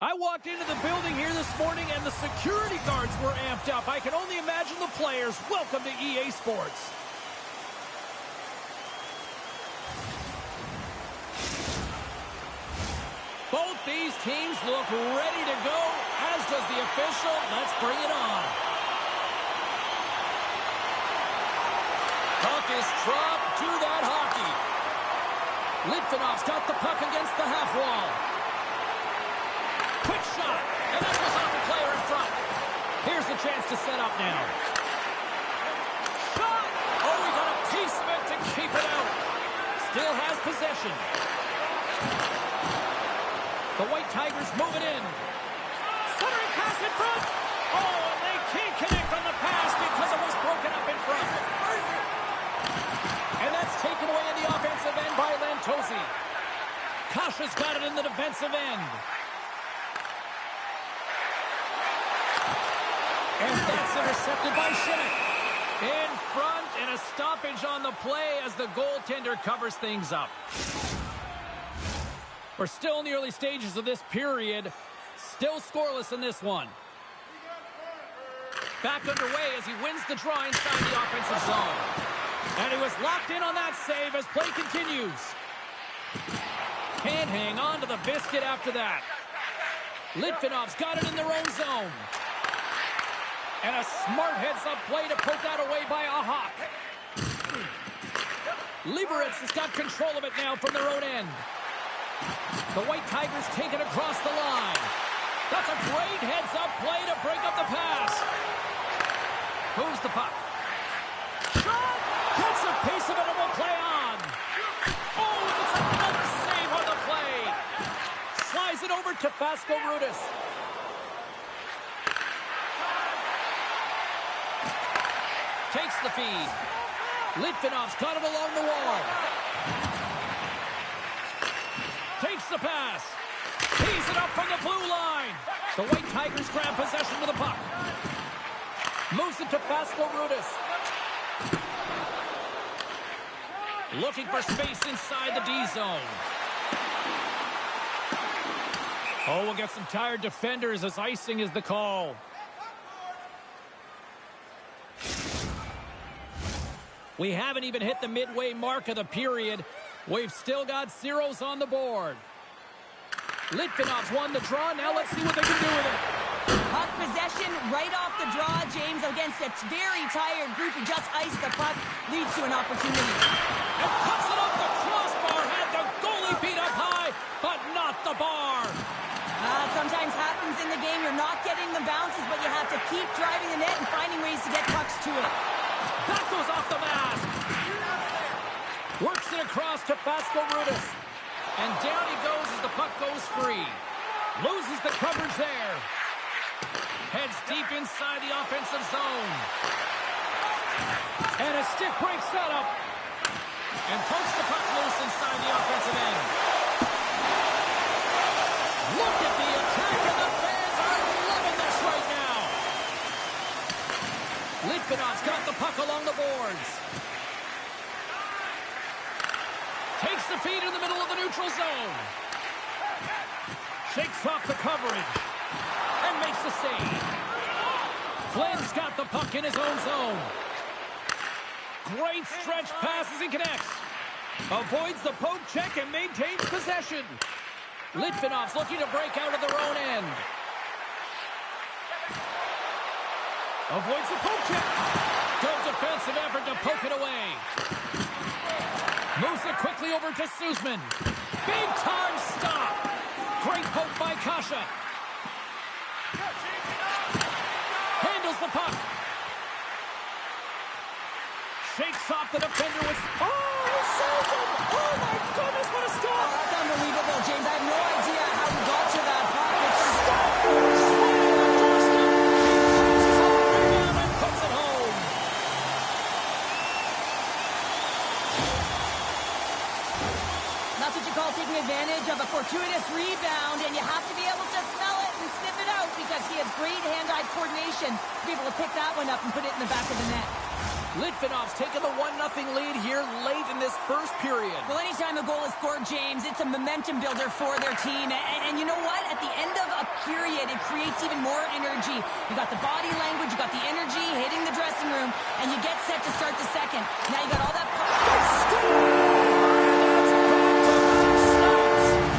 I walked into the building here this morning and the security guards were amped up. I can only imagine the players. Welcome to EA Sports. Both these teams look ready to go, as does the official. Let's bring it on. Puck is dropped to that hockey. Litvinov's got the puck against the half wall. Quick shot, and that goes off the player in front. Here's the chance to set up now. Shot! Oh, we got a piece of it to keep it out. Still has possession. The White Tigers move it in. Centering pass in front. Oh, and they can't connect on the pass because it was broken up in front. And that's taken away in the offensive end by Lantosi. Kasha's got it in the defensive end. And that's intercepted by Schmidt. In front, and a stoppage on the play as the goaltender covers things up. We're still in the early stages of this period. Still scoreless in this one. Back underway as he wins the draw inside the offensive zone. And he was locked in on that save as play continues. Can't hang on to the biscuit after that. Litvinov's got it in their own zone. And a smart heads-up play to poke that away by a Hawk. Liberec has got control of it now from their own end. The White Tigers take it across the line. That's a great heads-up play to break up the pass. Moves the puck. Shot! Gets a piece of it and will play on. Oh, and it's another save on the play. Slides it over to Fasco Rudis. Takes the feed. Litvinov's got it along the wall. Takes the pass. Tees it up from the blue line. The White Tigers grab possession of the puck. Moves it to Fasco Rudis. Looking for space inside the D zone. Oh, we'll get some tired defenders as icing is the call. We haven't even hit the midway mark of the period. We've still got zeros on the board. Litvinov's won the draw. Now let's see what they can do with it. Puck possession right off the draw, James, against a very tired group who just iced the puck, leads to an opportunity. And puts it off the crossbar. Had the goalie beat up high, but not the bar. Sometimes happens in the game. You're not getting the bounces, but you have to keep driving the net and finding ways to get pucks to it. That goes off the mask. Works it across to Fasco Rudis. And down he goes as the puck goes free. Loses the coverage there. Heads deep inside the offensive zone. And a stick break setup. And pokes the puck loose inside the offensive end. Look at the attack, and the fans are loving this right now. Litvinov's got the puck along the boards. Takes the feed in the middle of the neutral zone. Shakes off the coverage. And makes the save. Flynn's got the puck in his own zone. Great stretch passes and connects. Avoids the poke check and maintains possession. Litvinov's looking to break out of their own end. Avoids the poke check. Good defensive effort to poke it away. Moves it quickly over to Suzman. Big time stop. Great poke by Kasha. Handles the puck. Shakes off the defender with... Oh, saved him! Oh, my goodness, what a stop! Oh, that's unbelievable, James. I have no idea how he got to that puck. And puts it home. That's what you call taking advantage of a fortuitous rebound, and you have to be able to smell it and sniff it out because he has great hand-eye coordination to be able to pick that one up and put it in the back of the net. Litvinov's taking the 1-0 lead here late in this first period. Well, anytime a goal is scored, James, it's a momentum builder for their team. And you know what? At the end of a period, it creates even more energy. You got the body language, you got the energy hitting the dressing room, and you get set to start the second. Now you got all that...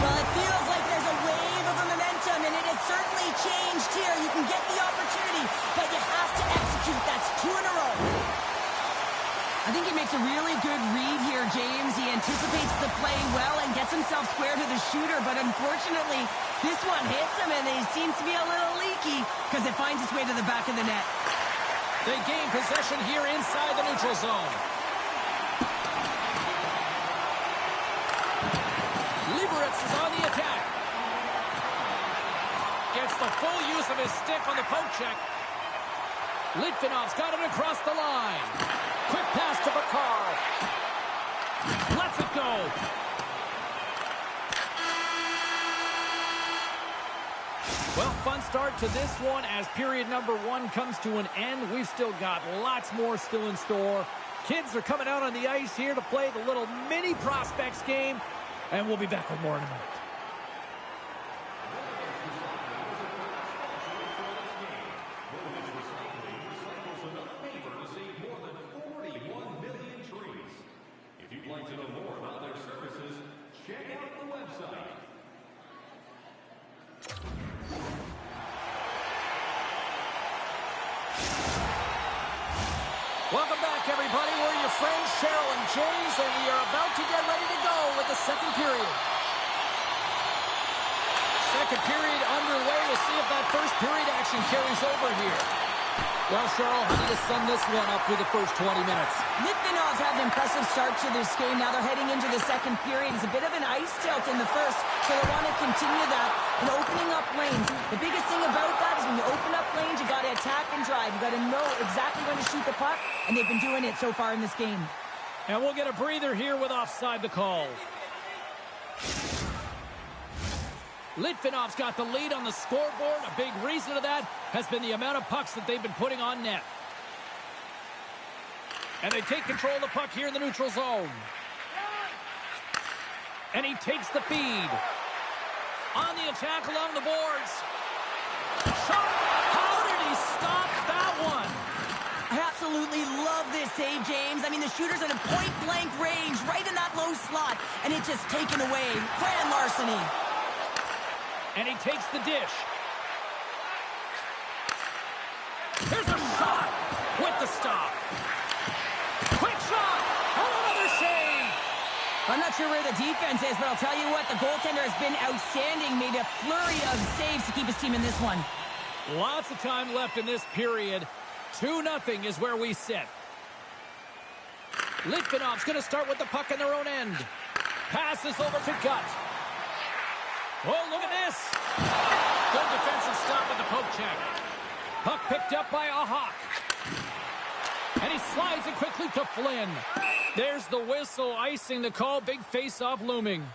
Well, it feels like there's a wave of a momentum, and it has certainly changed here. You can get the opportunity, but you have to execute. That's 2 in a row. I think he makes a really good read here, James. He anticipates the play well and gets himself square to the shooter, but unfortunately, this one hits him, and he seems to be a little leaky because it finds its way to the back of the net. They gain possession here inside the neutral zone. Liberec is on the attack. Gets the full use of his stick on the poke check. Litvinov's got it across the line. Quick pass to Bakar. Lets it go. Well, fun start to this one as period number 1 comes to an end. We've still got lots more still in store. Kids are coming out on the ice here to play the little mini prospects game, and we'll be back with more in a minute. Welcome back, everybody. We're your friends, Cheryl and James, and we are about to get ready to go with the second period. Second period underway. We'll see if that first period action carries over here. Well, Cheryl, how do you sum this one up through the first 20 minutes? Litvinov's had an impressive start to this game. Now they're heading into the second period. It's a bit of an ice tilt in the first, so they want to continue that and opening up lanes. The biggest thing about that is when you open up lanes, you got to attack and drive. You got to know exactly when to shoot the puck, and they've been doing it so far in this game. And we'll get a breather here with offside the call. Litvinov's got the lead on the scoreboard. A big reason of that has been the amount of pucks that they've been putting on net. And they take control of the puck here in the neutral zone. And he takes the feed. On the attack along the boards. Shot! How did he stop that one? I absolutely love this save, James. I mean, the shooter's at a point-blank range, right in that low slot, and it's just taken away. Grand larceny. And he takes the dish. Here's a shot with the stop. Quick shot. Oh, another save. I'm not sure where the defense is, but I'll tell you what, the goaltender has been outstanding. Made a flurry of saves to keep his team in this one. Lots of time left in this period. 2-0 is where we sit. Litvinov's going to start with the puck in their own end. Passes over to Gut. Oh, look at this. Good defensive stop with the poke check. Puck picked up by a Hawk. And he slides it quickly to Flynn. There's the whistle, icing the call. Big face-off looming.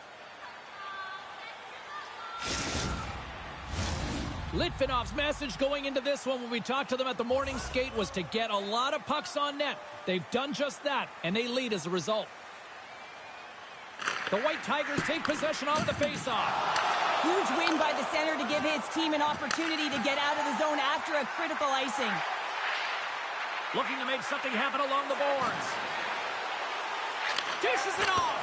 Litvinov's message going into this one when we talked to them at the morning skate was to get a lot of pucks on net. They've done just that, and they lead as a result. The White Tigers take possession off the face-off. Huge win by the center to give his team an opportunity to get out of the zone after a critical icing. Looking to make something happen along the boards. Dishes it off.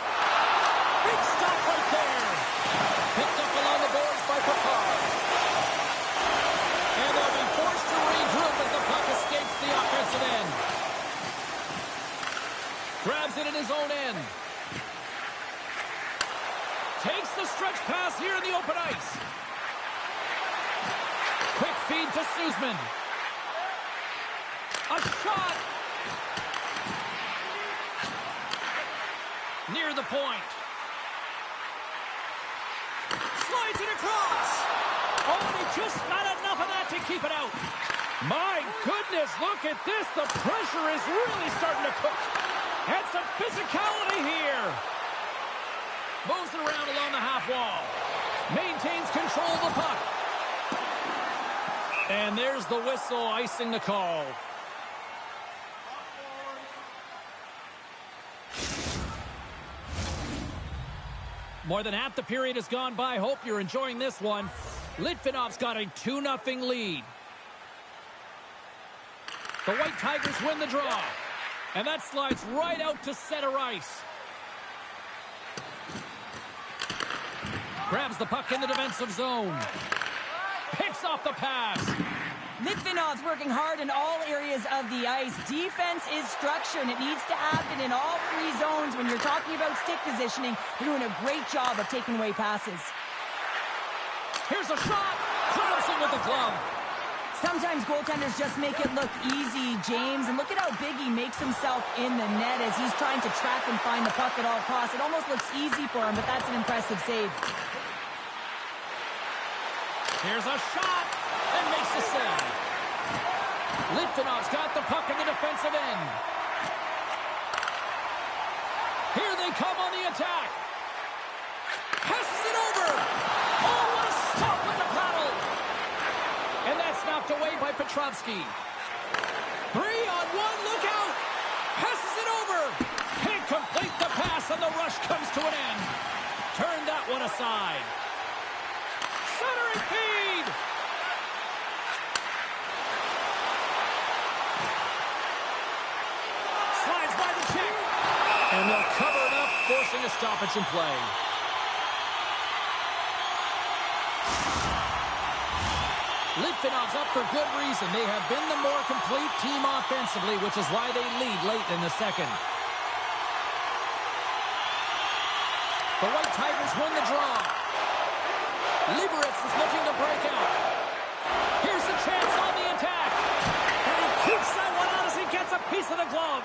Big stop right there. Picked up along the boards by Picard. And they'll be forced to regroup as the puck escapes the offensive end. Grabs it in his own end. Takes the stretch pass here in the open ice. Quick feed to Suzman. A shot. Near the point. Slides it across. Oh, and he just got enough of that to keep it out. My goodness, look at this. The pressure is really starting to cook. And some physicality here. Moves it around along the half wall. Maintains control of the puck. And there's the whistle, icing the call. More than half the period has gone by. Hope you're enjoying this one. Litvinov's got a 2-0 lead. The White Tigers win the draw. And that slides right out to center ice. Grabs the puck in the defensive zone. Picks off the pass. Litvinov's working hard in all areas of the ice. Defense is structure, and it needs to happen in all three zones. When you're talking about stick positioning, you're doing a great job of taking away passes. Here's a shot. Clemson with the glove. Sometimes goaltenders just make it look easy, James. And look at how big he makes himself in the net as he's trying to track and find the puck at all costs. It almost looks easy for him, but that's an impressive save. Here's a shot and makes the save. Litvinov's got the puck in the defensive end. Here they come on the attack. Passes it over. Oh, what a stop with the paddle. And that's knocked away by Petrovsky. 3-on-1, look out. Passes it over. Can't complete the pass, and the rush comes to an end. Turn that one aside. Centering feed. Slides by the check. And they'll cover it up, forcing a stoppage in play. Litvinov's up for good reason. They have been the more complete team offensively, which is why they lead late in the second. The White Tigers win the draw. Liberec is looking to break out. Here's a chance on the attack. And he keeps that one out as he gets a piece of the glove.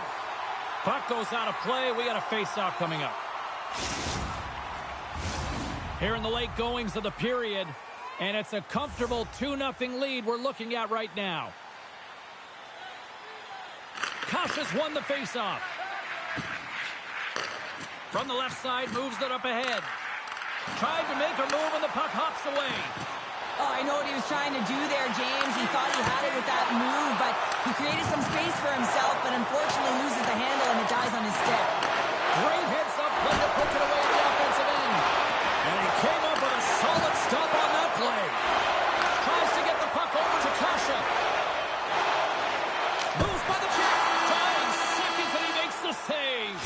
Puck goes out of play. We got a face-off coming up. Here in the late goings of the period. And it's a comfortable 2-0 lead we're looking at right now. Kasha's won the face-off. From the left side, moves it up ahead. Tried to make a move, and the puck hops away. Oh, I know what he was trying to do there, James. He thought he had it with that move, but he created some space for himself, but unfortunately loses the handle, and it dies on his stick. Great heads-up play to poke it away at the offensive end. And he came up with a solid stop on that play. Tries to get the puck over to Kasha. Moves by the check. 5 seconds, and he makes the save.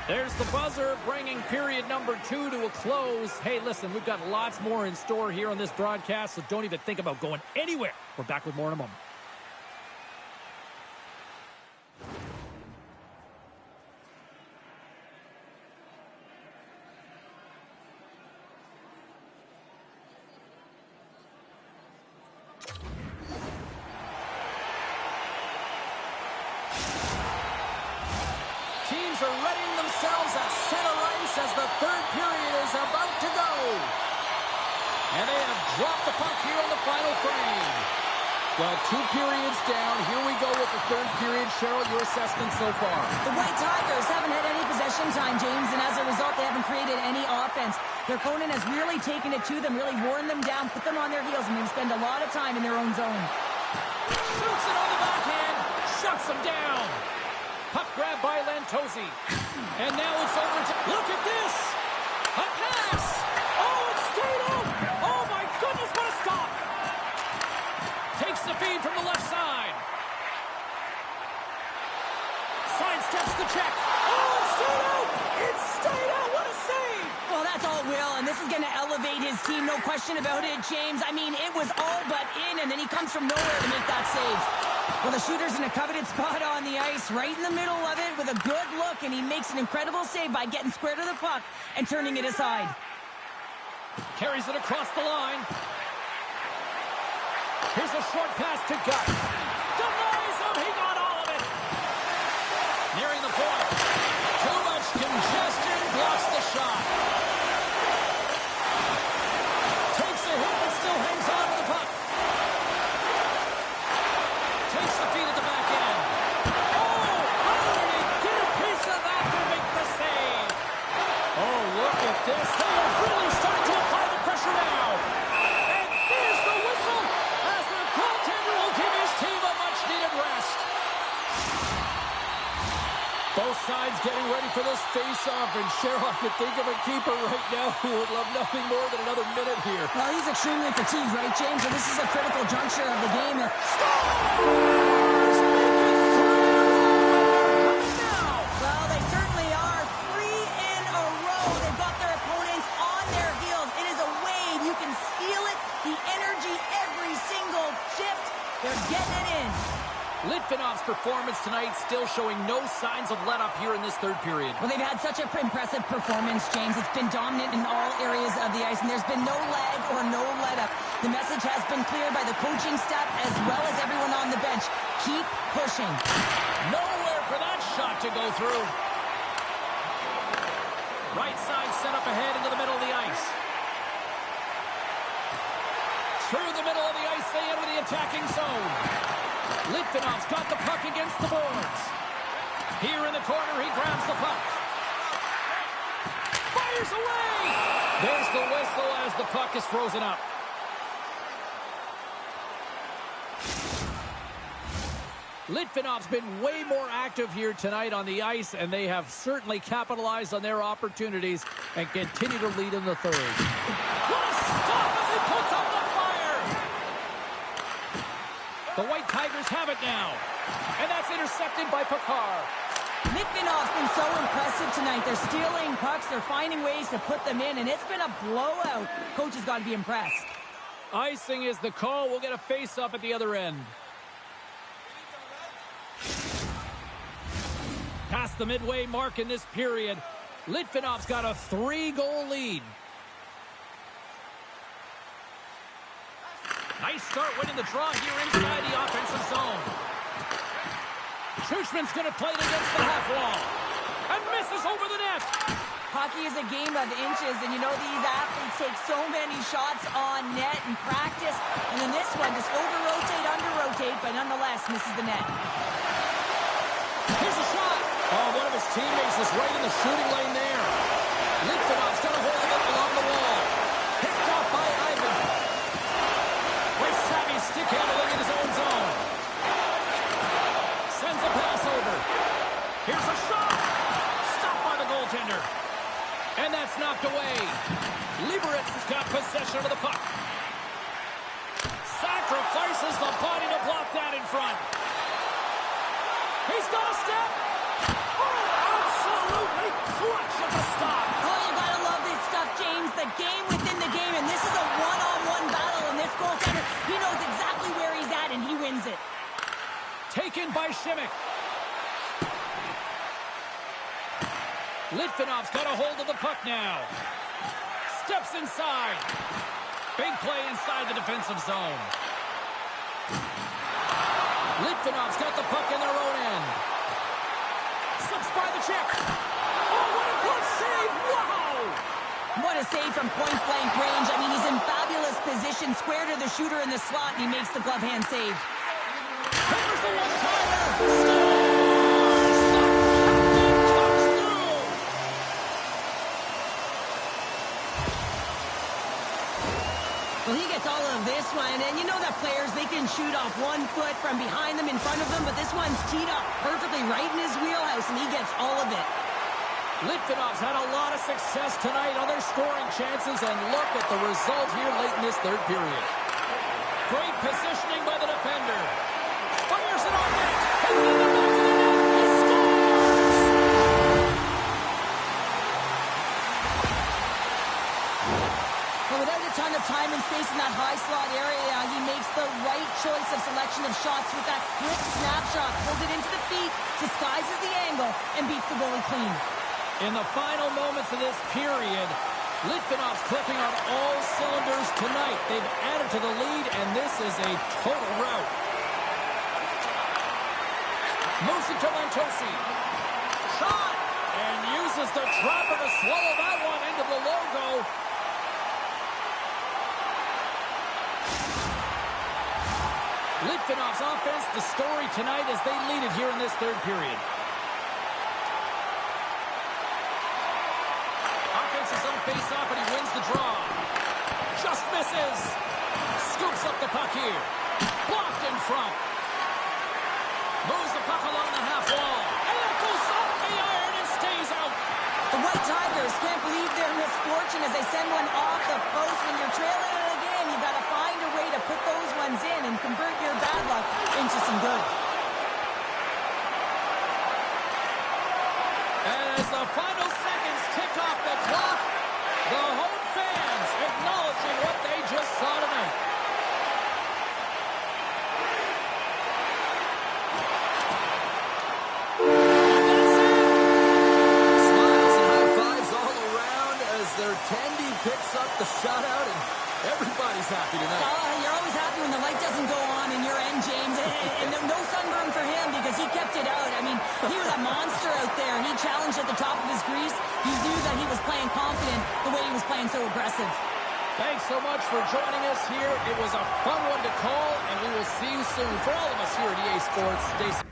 There's the buzzer, bringing period number 2 to a close. Hey, listen, we've got lots more in store here on this broadcast, so don't even think about going anywhere. We're back with more in a moment. Teams are readying themselves at center ice as the third period is about to go. And they have dropped the puck here on the final frame. Well, 2 periods down. Here we go with the third period. Cheryl, your assessment so far? The White Tigers haven't had any possession time, James, and as a result, they haven't created any offense. Their opponent has really taken it to them, really worn them down, put them on their heels, and they spend a lot of time in their own zone. Shoots it on the backhand. Shuts them down. Puck grab by Lantosi. And now it's over to... Look at this! A pass! Oh, it stayed out! Oh, my goodness, what a stop! Takes the feed from the left side. Sidesteps the check. Oh, it stayed out! It stayed out! What a save! Well, that's all Will, and this is going to elevate his team, no question about it, James. I mean, it was all but in, and then he comes from nowhere to make that save. Well, the shooter's in a coveted spot on the ice, right in the middle of it with a good look, and he makes an incredible save by getting square to the puck and turning it aside. Carries it across the line. Here's a short pass to Gut. Denies him, he got all of it. Nearing the point. Too much congestion, blocks the shot. Takes a hit, but still hangs on to the puck. Takes the feed at the back end. Oh, and he did a piece of that to make the save. Oh, look at this. They are really starting to apply the pressure now. And there's the whistle as the goaltender will give his team a much-needed rest. Both sides getting ready for this face-off and Cheryl, I could think of a keeper right now who would love nothing more than another minute here. Well, he's extremely fatigued, right, James? So this is a critical juncture of the game. Scores! Make it 3 now! Well, they certainly are. 3 in a row. They've got their opponents on their heels. It is a wave. You can feel it. The energy every single shift. They're getting it in. Litvinov's performance tonight still showing no signs of let-up here in this third period. Well, they've had such an impressive performance, James. It's been dominant in all areas of the ice, and there's been no lag or no let-up. The message has been clear by the coaching staff as well as everyone on the bench. Keep pushing. Nowhere for that shot to go through. Right side set up ahead into the middle of the ice. Through the middle of the ice, they enter the attacking zone. Litvinov's got the puck against the boards. Here in the corner, he grabs the puck. Fires away! There's the whistle as the puck is frozen up. Litvinov's been way more active here tonight on the ice, and they have certainly capitalized on their opportunities and continue to lead in the third. What a stop as he puts out the fire! The White Tigers have it now, and that's intercepted by Pekar. Litvinov's been so impressive tonight. They're stealing pucks. They're finding ways to put them in, and it's been a blowout. Coach has got to be impressed. Icing is the call. We'll get a face-up at the other end. Past the midway mark in this period, Litvinov's got a 3-goal lead. Nice start winning the draw here inside the offensive zone. Schuschmann's going to play it against the half wall. And misses over the net. Hockey is a game of inches, and you know these athletes take so many shots on net in practice. And in this one, just over-rotate, under-rotate, but nonetheless misses the net. Here's a shot. Oh, one of his teammates is right in the shooting lane there. Litvinov's got a hold of it along the wall. Picked off by Ivan. With savvy stick handling in his own zone. Sends a pass over. Here's a shot. Stopped by the goaltender. And that's knocked away. Liberec has got possession of the puck. Sacrifices the body to block that in front. He's got a step. Oh, absolutely clutch at the stop. Oh, you gotta love this stuff, James. The game within the game, and this is a one-on-one battle, and this goaltender, he knows exactly where he's at, and he wins it. Taken by Šimik. Litvinov's got a hold of the puck now. Steps inside. Big play inside the defensive zone. Litvinov's got the puck in their own end. Slips by the check. Oh, what a good save! Wow! What a save from point-blank range. I mean, he's in fabulous position, square to the shooter in the slot, and he makes the glove hand save. Here's the one-timer. Scores! The captain comes through! Well, he gets all of this one, and you know that players, they can shoot off 1 foot from behind them, in front of them, but this one's teed up perfectly right in his wheelhouse, and he gets all of it. Litvinov's had a lot of success tonight on their scoring chances, and look at the result here late in this third period. Great positioning by the defender. Fires it on net. It's in the back of the net. He scores! But without a ton of time and space in that high slot area, he makes the right choice of selection of shots with that quick snapshot, pulls it into the feet, disguises the angle, and beats the goalie clean. In the final moments of this period, Litvinov's clicking on all cylinders tonight. They've added to the lead, and this is a total rout. Moves it to Lantosi. Shot! And uses the trapper to swallow that one into the logo. Litvinov's offense, the story tonight as they lead it here in this third period. Offense is on face-off, and he wins the draw. Just misses. Scoops up the puck here. Blocked in front. Moves the puck along the half wall. And it goes off the iron and stays out. The White Tigers can't believe their misfortune as they send one off the post. When you're trailing it again, you got to find a way to put those ones in and convert your bad luck into some good. And as the final seconds tick off the clock, the home fans acknowledging what they just saw tonight. Tendy picks up the shutout, and everybody's happy tonight. You're always happy when the light doesn't go on in your end, James. And no sunburn for him because he kept it out. I mean, he was a monster out there, and he challenged at the top of his crease. You knew that he was playing confident the way he was playing so aggressive. Thanks so much for joining us here. It was a fun one to call, and we will see you soon. For all of us here at EA Sports, stay safe.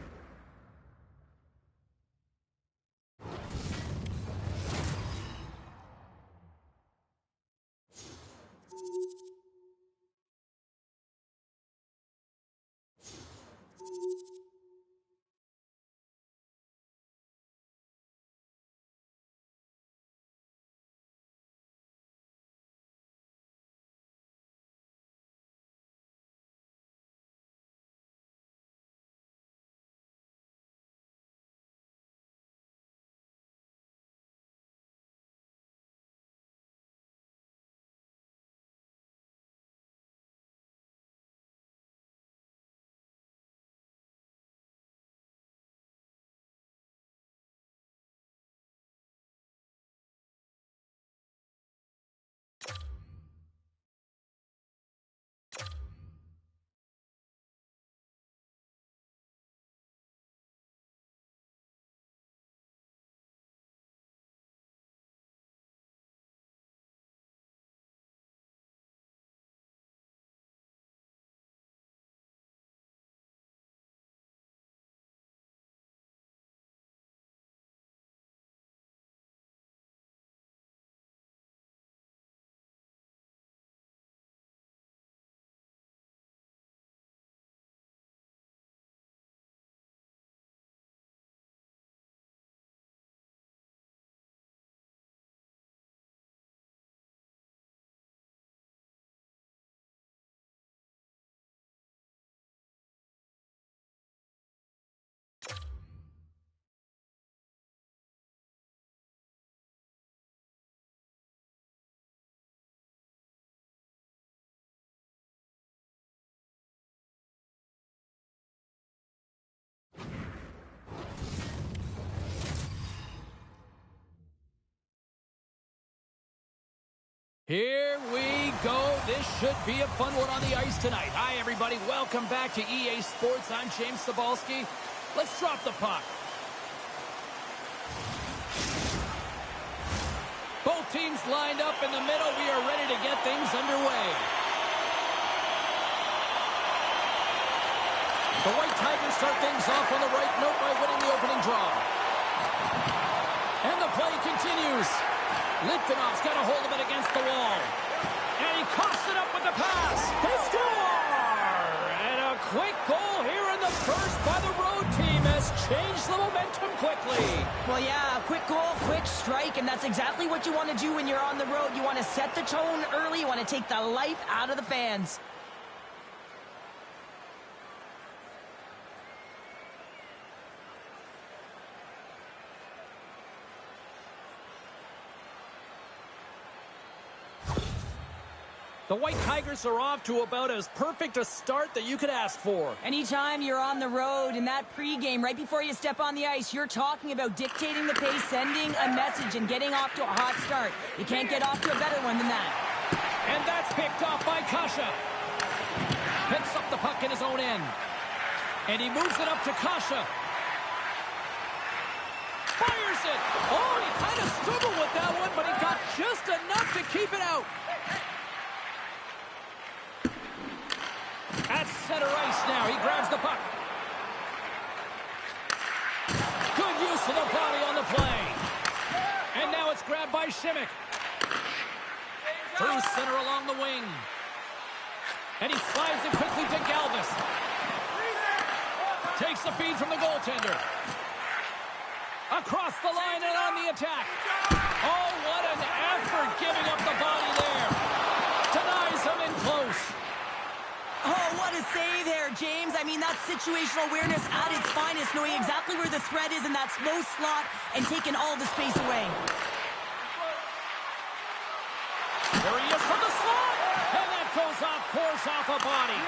Here we go. This should be a fun one on the ice tonight. Hi, everybody. Welcome back to EA Sports. I'm James Cybulski. Let's drop the puck. Both teams lined up in the middle. We are ready to get things underway. The White Tigers start things off on the right note by winning the opening draw. And the play continues. Litvinov's got a hold of it against the wall. And he coughs it up with the pass. They score! And a quick goal here in the first by the road team has changed the momentum quickly. Well, yeah, a quick goal, quick strike, and that's exactly what you want to do when you're on the road. You want to set the tone early. You want to take the life out of the fans. The White Tigers are off to about as perfect a start that you could ask for. Anytime you're on the road in that pregame, right before you step on the ice, you're talking about dictating the pace, sending a message, and getting off to a hot start. You can't get off to a better one than that. And that's picked off by Kasha. Picks up the puck in his own end. And he moves it up to Kasha. Fires it! Oh, he kind of struggled with that one, but he got just enough to keep it out. At center ice now. He grabs the puck. Good use of the body on the play. And now it's grabbed by Shimmick. Through center along the wing. And he slides it quickly to Galvis. Takes the feed from the goaltender. Across the line and on the attack. Oh, what an effort giving up the body there. Denies him in close. Oh, what a save there, James. I mean, that's situational awareness at its finest, knowing exactly where the threat is in that slow slot and taking all the space away. There he is from the slot. And that goes off course off a body.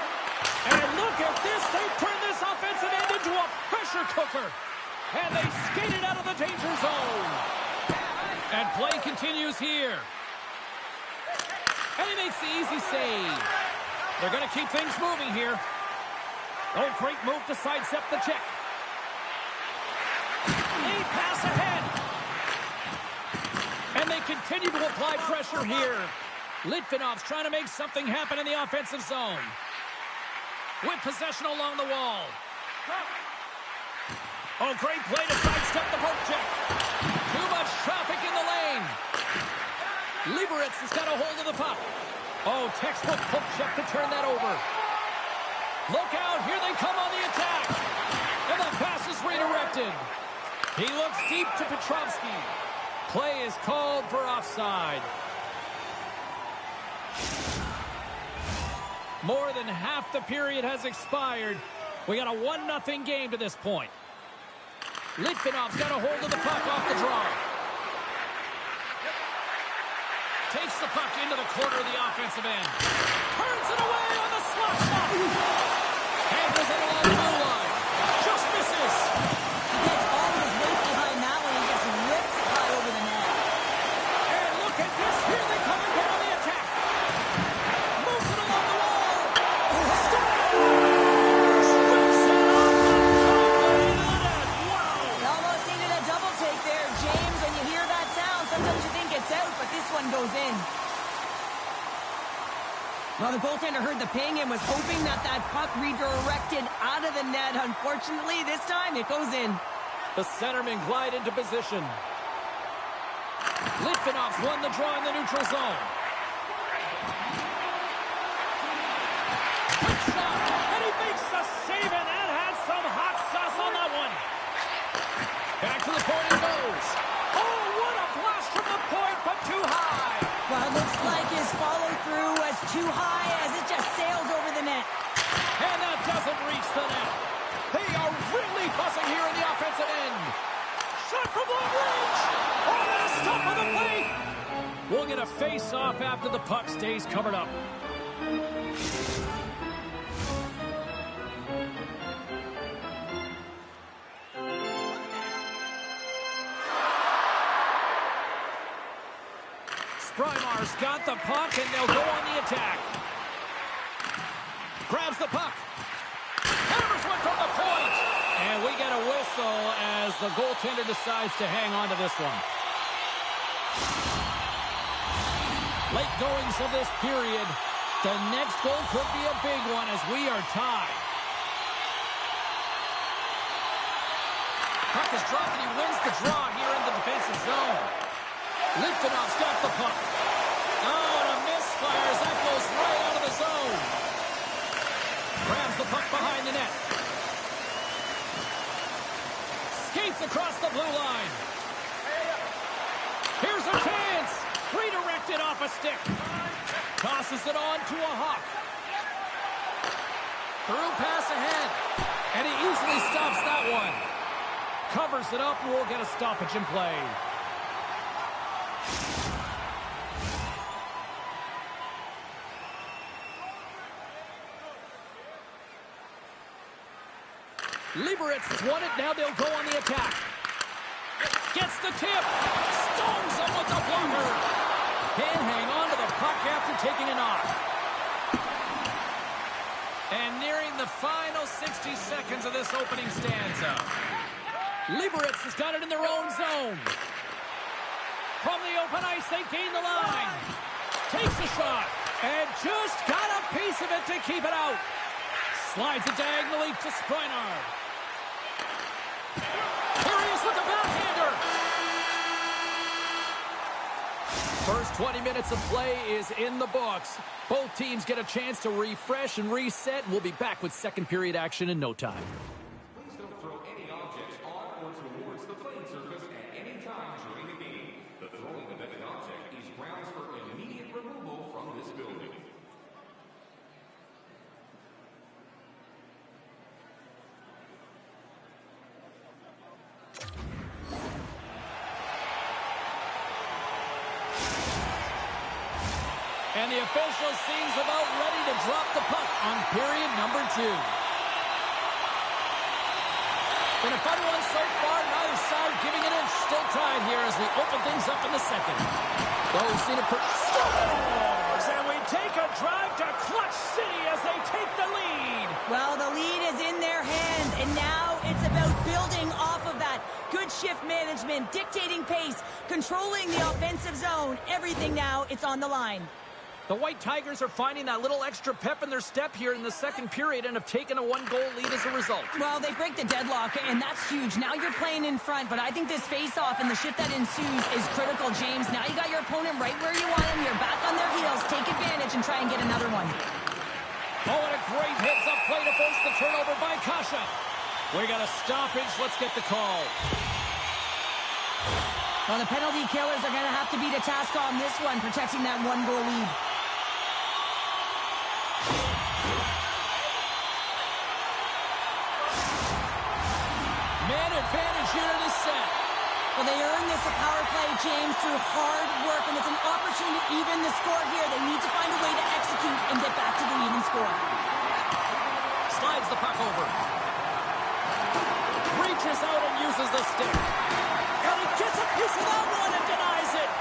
And look at this. They turn this offensive end into a pressure cooker. And they skate it out of the danger zone. And play continues here. And he makes the easy save. They're going to keep things moving here. Oh, great move to sidestep the check. Lead pass ahead. And they continue to apply pressure here. Litvinov's trying to make something happen in the offensive zone. With possession along the wall. Oh, great play to sidestep the poke check. Too much traffic in the lane. Liberec has got a hold of the puck. Oh, textbook poke check to turn that over. Look out, here they come on the attack. And the pass is redirected. He looks deep to Petrovsky. Play is called for offside. More than half the period has expired. We got a 1-0 game to this point. Litvinov's got a hold of the puck off the draw. Takes the puck into the corner of the offensive end. Turns it away on the slot shot. Handles it along the blue line. Just misses. He gets all of his weight behind that one and just rips it high over the net. And look at this. Here they come again on the attack. Moves it along the wall. Strips it off the top and into the net. Wow. He almost needed a double take there, James. When you hear that sound, sometimes you think it's out, but this one goes in. Well, the goaltender heard the ping and was hoping that that puck redirected out of the net. Unfortunately, this time it goes in. The centermen glide into position. Litvinov's won the draw in the neutral zone. Quick shot, and he makes the save, and that had some hot sauce on that one. Back to the point it goes. Oh, what a blast from the point, but too high. Well, it looks like his follow-through was too high as it just sails over the net. And that doesn't reach the net. They are really buzzing here in the offensive end. Shot from long range. Oh, the stop of the play. We'll get a face-off after the puck stays covered up. Sprymar's got the puck, and they'll go on the attack. Grabs the puck. Hammers one from the point. And we get a whistle as the goaltender decides to hang on to this one. Late goings of this period. The next goal could be a big one as we are tied. Puck is dropped, and he wins the draw here in the defensive zone. Litvinov's got the puck. Oh, and a misfire as that goes right out of the zone. Grabs the puck behind the net. Skates across the blue line. Here's a chance. Redirected off a stick. Tosses it on to a Hawk. Through pass ahead. And he easily stops that one. Covers it up, and we'll get a stoppage in play. Liberec has won it. Now they'll go on the attack. Gets the tip. Stones him with the blocker. Can't hang on to the puck after taking a knock. And nearing the final 60 seconds of this opening stanza. Liberec has got it in their own zone. From the open ice, they gain the line. Takes a shot. And just got a piece of it to keep it out. Slides it diagonally to Sprynar. Here he is with the backhander. First 20 minutes of play is in the books. Both teams get a chance to refresh and reset. We'll be back with second period action in no time. Please don't throw any objects on or towards the playing surface. And the official seems about ready to drop the puck on period number 2. Been a fun one so far. Neither side giving an inch. Still tied here as we open things up in the second. Oh, we've seen it Scores! And we take a drive to Clutch City as they take the lead. Well, the lead is in their hands, and now it's about building off of that. Good shift management, dictating pace, controlling the offensive zone. Everything now, it's on the line. The White Tigers are finding that little extra pep in their step here in the second period and have taken a 1-goal lead as a result. Well, they break the deadlock, and that's huge. Now you're playing in front, but I think this face-off and the shift that ensues is critical, James. Now you got your opponent right where you want him. You're back on their heels. Take advantage and try and get another one. Oh, and a great heads-up play to force the turnover by Kasha. We got a stoppage. Let's get the call. Well, the penalty killers are going to have to beat a task on this one, protecting that 1-goal lead. Man advantage here in this set. Well, they earned this a power play, James, through hard work, and it's an opportunity to even the score here. They need to find a way to execute and get back to the even score. Slides the puck over. Reaches out and uses the stick. And he gets a piece of that one and denies it.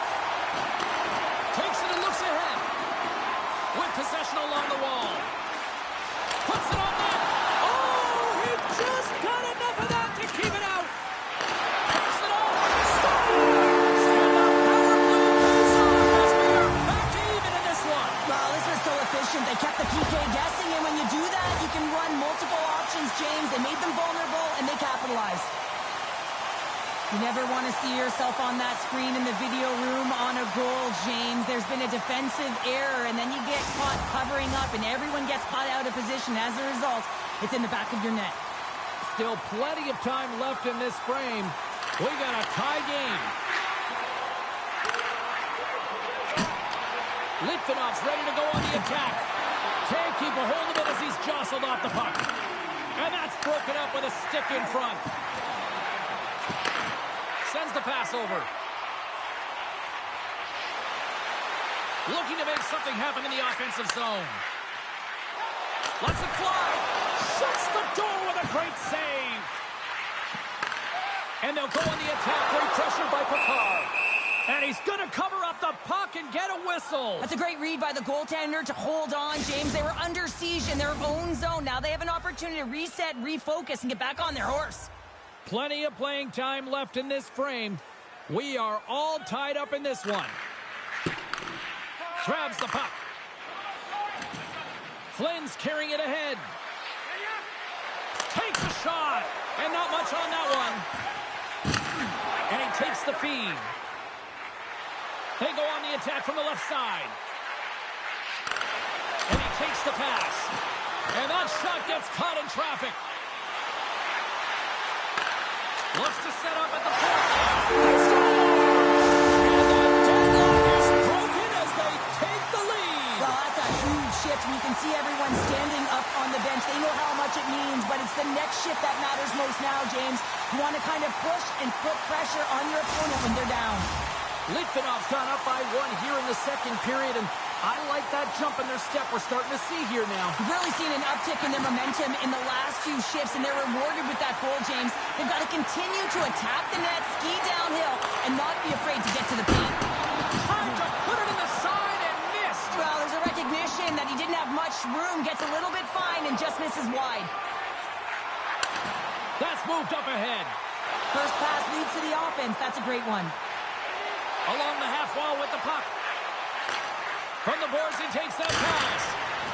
Takes it and looks ahead. With possession along the wall. Puts it on net. Oh, he just got enough of that to keep it out. Takes it off. Scores! And the power play pays off as we are back to even in this one. Well, this was so efficient. They kept the PK guessing, and when you do that, you can run multiple options, James. They made them vulnerable, and they capitalized. You never want to see yourself on that screen in the video room on a goal, James. There's been a defensive error, and then you get caught covering up, and everyone gets caught out of position. As a result, it's in the back of your net. Still plenty of time left in this frame. We got a tie game. Litvinov's ready to go on the attack. Can't keep a hold of it as he's jostled off the puck. And that's broken up with a stick in front. Sends the pass over. Looking to make something happen in the offensive zone. Lets it fly. Shuts the door with a great save. And they'll go on the attack. Great pressure by Picard. And he's going to cover up the puck and get a whistle. That's a great read by the goaltender to hold on, James. They were under siege in their own zone. Now they have an opportunity to reset, refocus, and get back on their horse. Plenty of playing time left in this frame. We are all tied up in this one. Grabs the puck. Flynn's carrying it ahead. Takes a shot. And not much on that one. And he takes the feed. They go on the attack from the left side. And he takes the pass. And that shot gets caught in traffic. Looks to set up at the point. And the deadlock is broken as they take the lead. Well, that's a huge shift, and you can see everyone standing up on the bench. They know how much it means, but it's the next shift that matters most now, James. You want to kind of push and put pressure on your opponent when they're down. Litvinov's gone up by 1 here in the second period, and I like that jump in their step we're starting to see here now. You've really seen an uptick in their momentum in the last few shifts, and they're rewarded with that goal, James. They've got to continue to attack the net, ski downhill, and not be afraid to get to the paint. Trying to put it in the side and missed. Well, there's a recognition that he didn't have much room, gets a little bit fine, and just misses wide. That's moved up ahead. First pass leads to the offense. That's a great one. Along the half wall with the puck. From the boards, he takes that pass.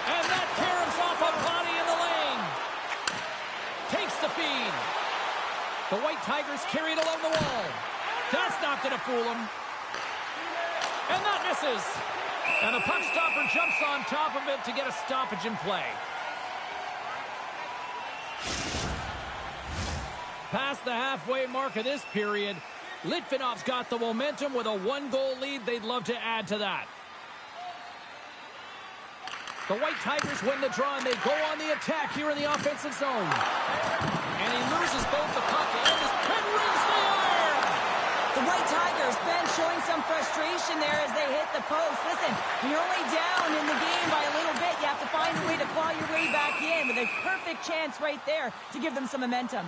And that caroms off a body in the lane. Takes the feed. The White Tigers carry it along the wall. That's not going to fool him. And that misses. And the puck stopper jumps on top of it to get a stoppage in play. Past the halfway mark of this period, Litvinov's got the momentum with a 1-goal lead. They'd love to add to that. The White Tigers win the draw, and they go on the attack here in the offensive zone. And he loses both the puck and his pin rings the iron. The The White Tigers bench showing some frustration there as they hit the post. Listen, when you're only down in the game by a little bit, you have to find a way to claw your way back in with a perfect chance right there to give them some momentum.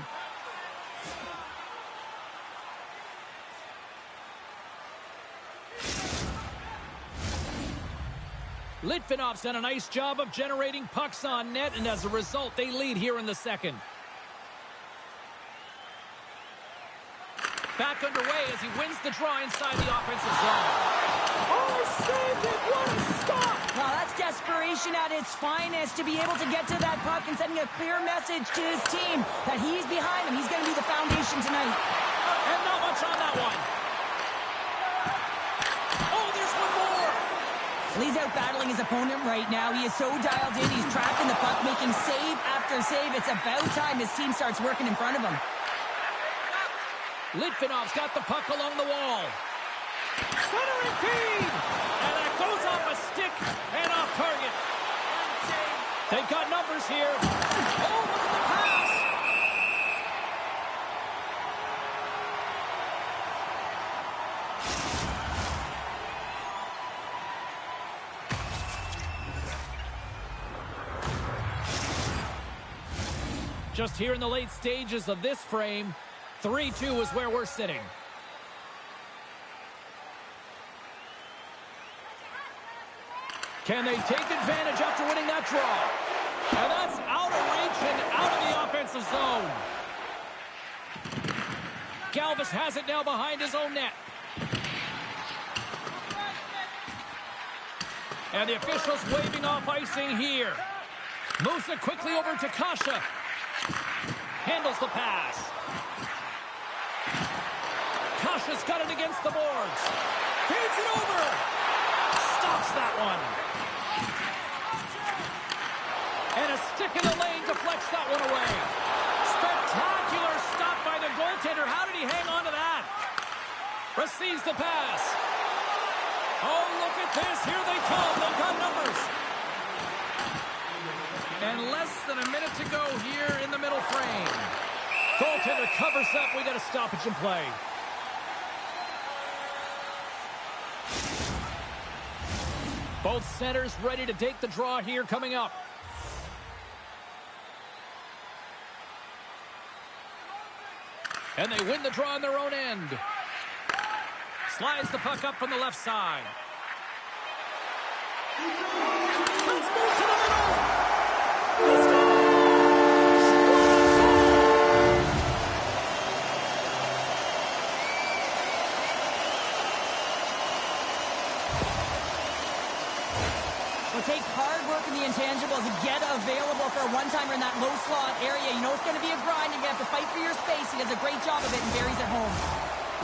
Litvinov's done a nice job of generating pucks on net, and as a result, they lead here in the second. Back underway as he wins the draw inside the offensive zone. Oh, saved it! What a stop! Well, that's desperation at its finest to be able to get to that puck and sending a clear message to his team that he's behind him. He's going to be the foundation tonight. And not much on that one. Oh, there's one more! He's out battling his opponent right now. He is so dialed in. He's tracking the puck, making save after save. It's about time his team starts working in front of him. Litvinov's got the puck along the wall. Centering feed! And that goes off a stick and off target. They've got numbers here. Oh, look at the pass! Just here in the late stages of this frame, 3-2 is where we're sitting. Can they take advantage after winning that draw? And that's out of reach and out of the offensive zone. Galvis has it now behind his own net. And the officials waving off icing here. Moves it quickly over to Kasha. Handles the pass. Kasha's got it against the boards. Feeds it over. Stops that one. And a stick in the lane deflects that one away. Spectacular stop by the goaltender. How did he hang on to that? Receives the pass. Oh, look at this. Here they come. They've got numbers. And less than a minute to go here in the middle frame. Goaltender covers up. We got a stoppage in play. Both centers ready to take the draw here coming up. And they win the draw on their own end. Slides the puck up from the left side. Let's move to the middle. Let's go. It takes hard work in the intangibles to get available for a one-timer in that low slot area. You know it's going to be a grind. You're going to have to fight for your space. He does a great job of it and buries it home.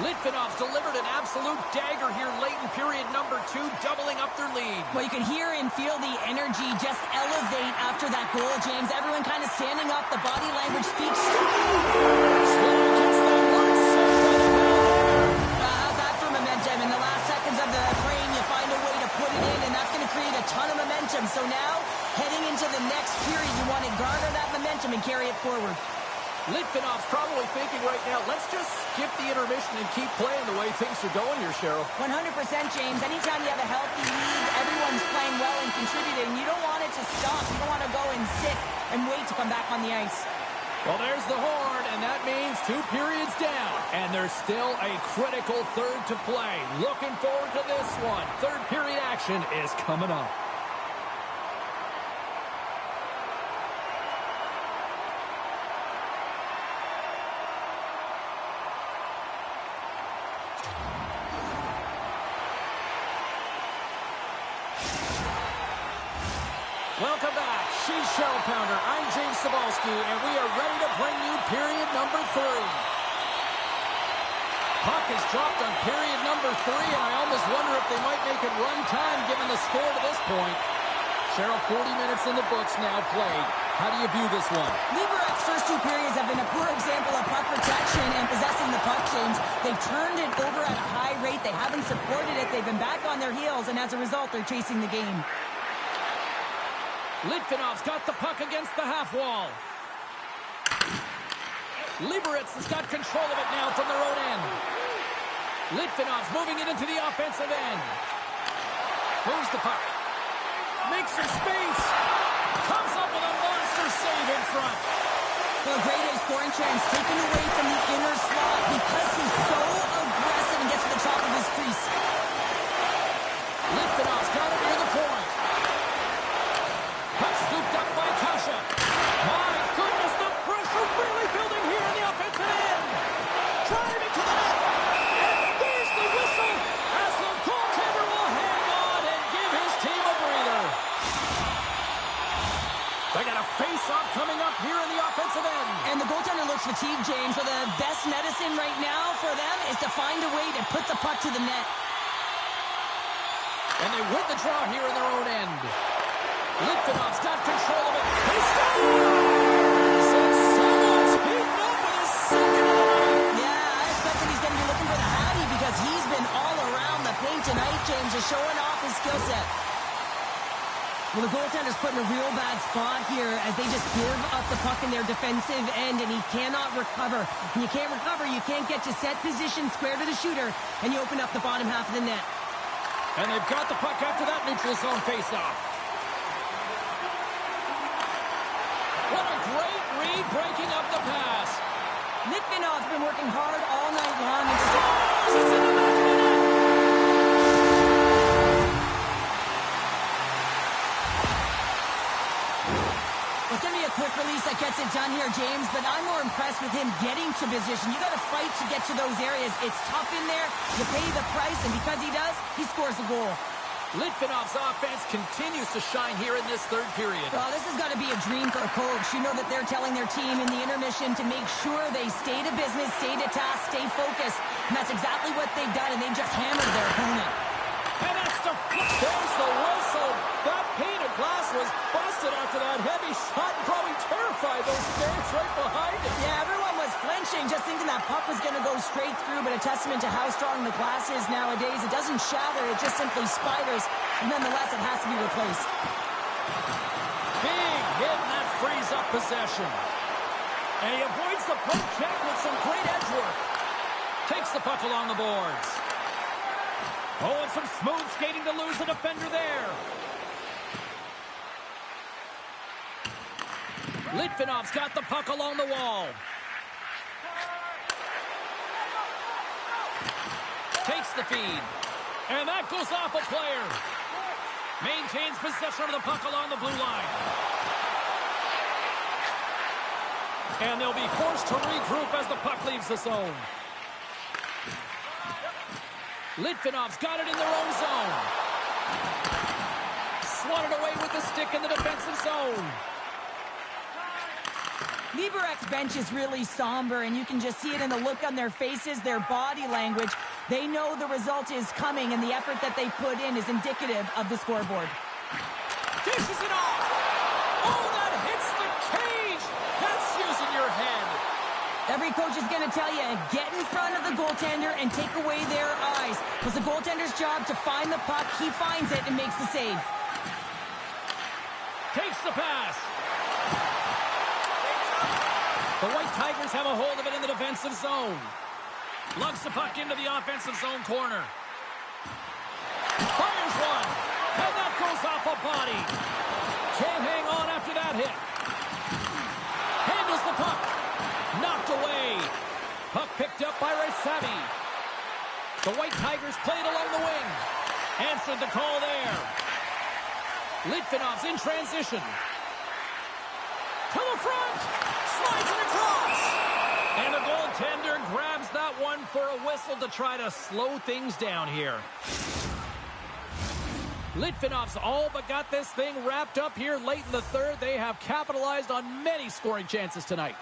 Litvinov's delivered an absolute dagger here late in period number 2, doubling up their lead. Well, you can hear and feel the energy just elevate after that goal, James. Everyone kind of standing up. The body language speaks. Slowly gets that one set. How's that for momentum? In the last seconds of the frame, you find a way to put it in, and that's going to create a ton of momentum. So now, heading into the next period, you want to garner that momentum and carry it forward. Litvinov's probably thinking right now, let's just skip the intermission and keep playing the way things are going here, Cheryl. 100%, James. Anytime you have a healthy league, everyone's playing well and contributing. You don't want it to stop. You don't want to go and sit and wait to come back on the ice. Well, there's the horn, and that means 2 periods down. And there's still a critical third to play. Looking forward to this one. Third period action is coming up. Welcome back. She's Cheryl Pounder. I'm James Cebulski, and we are ready to bring you period number 3. Puck is dropped on period number 3, and I almost wonder if they might make it run time given the score to this point. Cheryl, 40 minutes in the books now played. How do you view this one? Liberec's first 2 periods have been a poor example of puck protection and possessing the puck, James. They've turned it over at a high rate. They haven't supported it. They've been back on their heels, and as a result, they're chasing the game. Litvinov's got the puck against the half wall. Liberec has got control of it now from their own end. Litvinov's moving it into the offensive end. Moves the puck. Makes some space. Comes up with a monster save in front. Well, a great scoring chance taken away from the inner slot because he's so aggressive and gets to the top of his crease. Litvinov's got it near the point. Puck scooped up by Kasha. My goodness, the pressure really building here in the offensive end. Driving to the net. And there's the whistle as the goaltender will hang on and give his team a breather. They got a face-off coming up here in the offensive end. And the goaltender looks fatigued, James, so the best medicine right now for them is to find a way to put the puck to the net. And they win the draw here in their own end. Litvinov's got control of it. He scores! And someone's heating up with his second of the night. Yeah, I expect that he's going to be looking for the Hattie because he's been all around the paint tonight, James, just showing off his skill set. Well, the goaltender's put in a real bad spot here as they just give up the puck in their defensive end, and he cannot recover. When you can't recover, you can't get to set position square to the shooter, and you open up the bottom half of the net. And they've got the puck after that neutral zone faceoff. What a great read breaking up the pass. Litvinov's been working hard all night long. And Scores! It's in the back of the net. It's going to be a quick release that gets it done here, James, but I'm more impressed with him getting to position. You got to fight to get to those areas. It's tough in there. You pay the price, and because he does, he scores a goal. Litvinov's offense continues to shine here in this third period. Well, this has got to be a dream for a coach. You know that they're telling their team in the intermission to make sure they stay to business, stay to task, stay focused. And that's exactly what they've done, and they've just hammered their opponent. And that's the flip. There's the whistle. That painted glass was busted after that heavy shot, probably terrified those fans right behind it. Yeah, everyone was flinching, just thinking that puck was going to go straight through, but a testament to how strong the glass is nowadays. It doesn't shatter, it just simply spiders, and nonetheless, it has to be replaced. Big hit, and that frees up possession. And he avoids the poke check with some great edge work. Takes the puck along the boards. Oh, and some smooth skating to lose the defender there. Litvinov's got the puck along the wall. Takes the feed. And that goes off a player. Maintains possession of the puck along the blue line. And they'll be forced to regroup as the puck leaves the zone. Litvinov's got it in their own zone. Swatted away with the stick in the defensive zone. Liberec's bench is really somber, and you can just see it in the look on their faces, their body language. They know the result is coming, and the effort that they put in is indicative of the scoreboard. Dishes it off. Oh, that hits the cage. That's using your head. Every coach is going to tell you, get in front of the goaltender and take away their eyes. It's the goaltender's job to find the puck. He finds it and makes the save. Takes the pass. The White Tigers have a hold of it in the defensive zone. Lugs the puck into the offensive zone corner. Fires one. And that goes off a body. Can't hang on after that hit. Handles the puck. Knocked away. Puck picked up by Raisavi. The White Tigers played along the wing. Answered the call there. Litvinov's in transition. To the front. Slides it across. And the goaltender grabs that one for a whistle to try to slow things down here. Litvinov's all but got this thing wrapped up here late in the third. They have capitalized on many scoring chances tonight.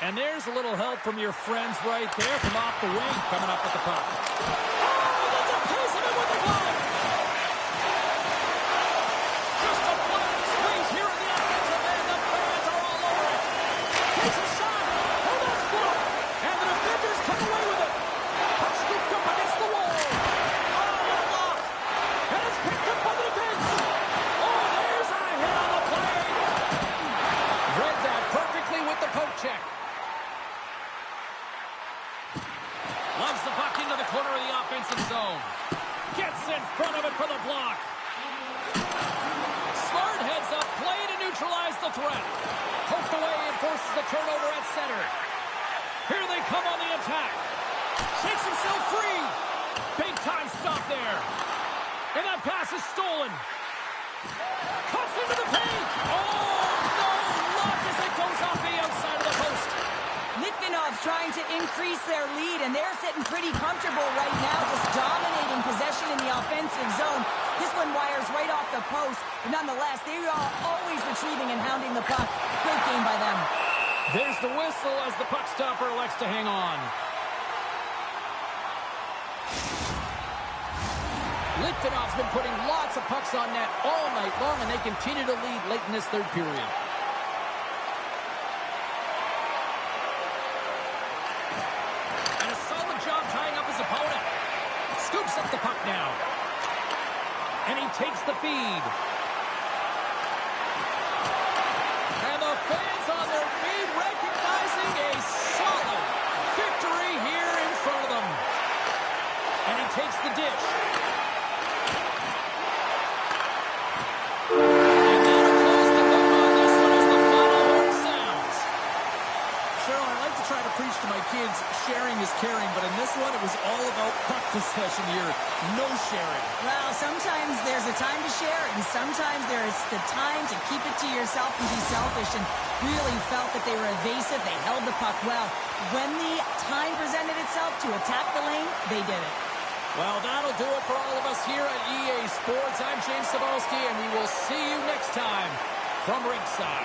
And there's a little help from your friends right there from off the wing coming up with the puck. Oh, that's a piece of it with the glove. Just a play of the squeeze here in the offensive end. The fans are all over it. Takes a shot. Oh, that's blocked. And the defenders come away with it. Puck scooped up against the wall. Oh, blocked. And it's picked up by the defense. Oh, there's a hit on the play. Read that perfectly with the poke check. in front of it for the block. Smart heads up play to neutralize the threat. Poked away and forces the turnover at center. Here they come on the attack. Shakes himself free. Big time stop there. And that pass is stolen. Cuts into the paint. Oh, no luck as it goes off the outside of the post. Litvinov's trying to increase their lead, and they're sitting pretty comfortable right now, just dominating possession in the offensive zone. This one wires right off the post, but nonetheless, they are always retrieving and hounding the puck. Great game by them. There's the whistle as the puck stopper elects to hang on. Litvinov's been putting lots of pucks on net all night long, and they continue to lead late in this third period. And a solid job tying up his opponent. Scoops up the puck now. And he takes the feed. And the fans on their feet recognizing a solid victory here in front of them. And he takes the dish. And that'll close the book on this one as the final horn sounds. Cheryl, I like to try to preach to my kids, sharing is caring, but in this one, it was all about puck possession here. No sharing. Well, sometimes there's a time to share, and sometimes there's the time to keep it to yourself and be selfish, and really felt that they were evasive. They held the puck well. When the time presented itself to attack the lane, they did it. Well, that'll do it for all of us here at EA Sports. I'm James Cebulski, and we will see you next time from ringside.